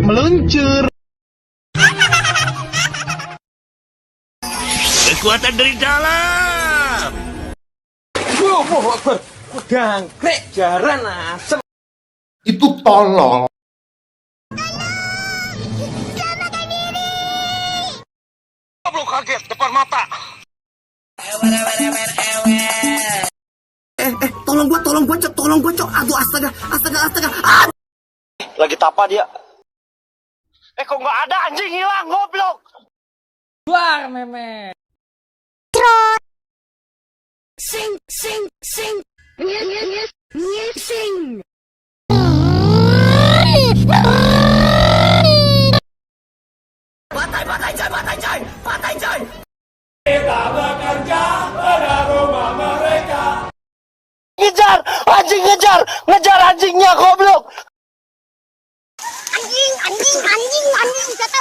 Meluncur. Kekuatan dari dalam. Wow, Akbar. Gangkrek jaran asem. Itu tolol. Goblok kaget depan mata. Tolong gua, Cok. Aduh, astaga. Ah! Lagi tapa dia. Kok nggak ada, anjing hilang, goblok. Luar, meme. Sing. Sing. Patai, coy. Kita bekerja pada rumah mereka. Ngejar anjingnya, goblok. Anjing kata.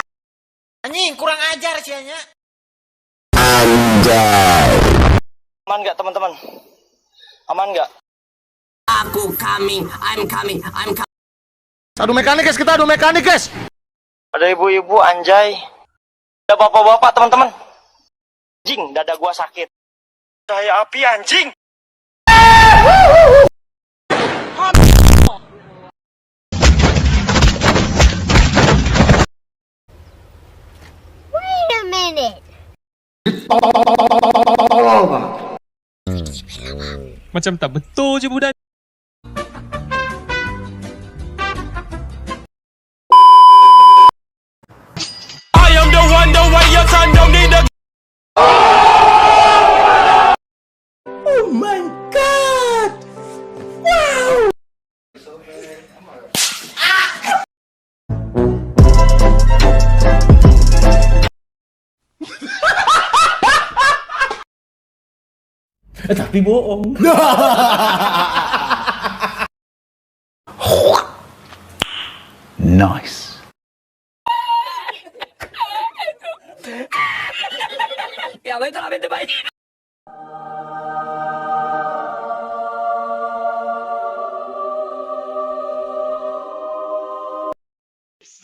Anjing, kurang ajar sianya. Aman nggak teman-teman? Aman nggak? I'm coming. Adu mekanik guys. Ada ibu-ibu, anjay. Ada bapak-bapak, teman-teman. Anjing, dada gua sakit. Cahaya api, anjing. Wait a minute. Tolol banget. Macam tak betul je budak. I am the one, the way your son don't need a... Oh my god. Wow. Tapi bohong. Nice. Ya, lo itu lah bete baik.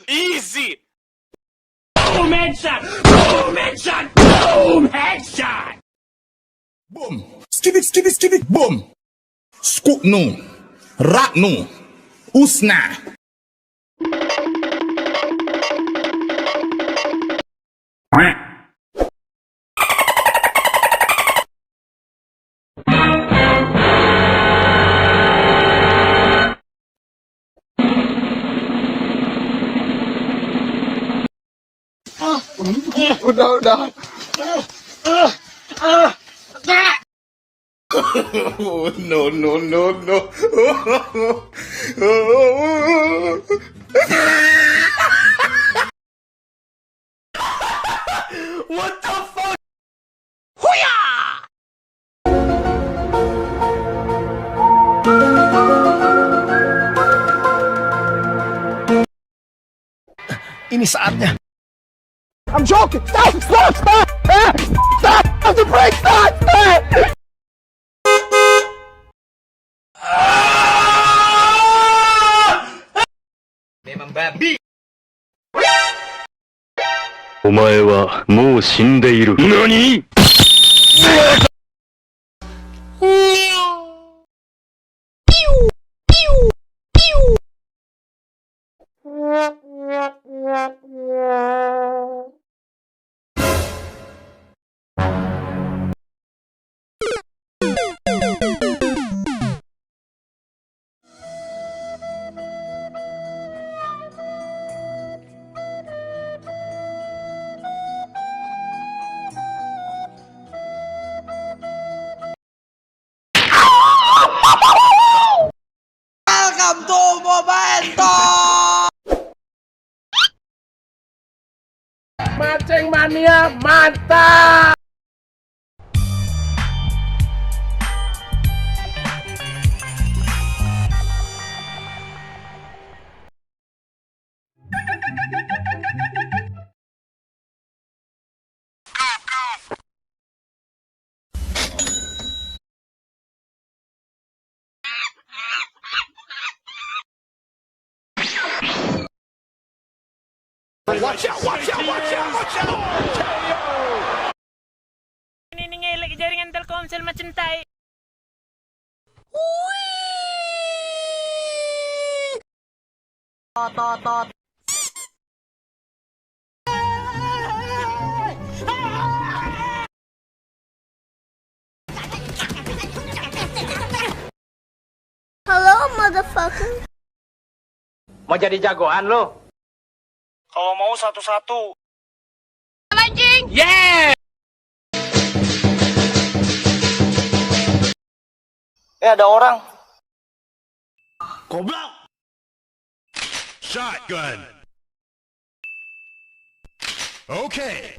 Easy. Boom headshot. Boom. Skibit. Boom. Skuknu. Raknu. Usna. Udah. Oh, no. What the fuck? Ini saatnya. I'm joking. Stop the break. Stop. Memang babi. お前はもう死んでいる。何？Welcome to Momento. Mancing mania mantap. Ini ngelek jaringan Telkomsel macam tai. Hello, motherfucker. Mau jadi jagoan lo? Kalau mau satu-satu. Yeah! Ada orang. Shotgun. Okay.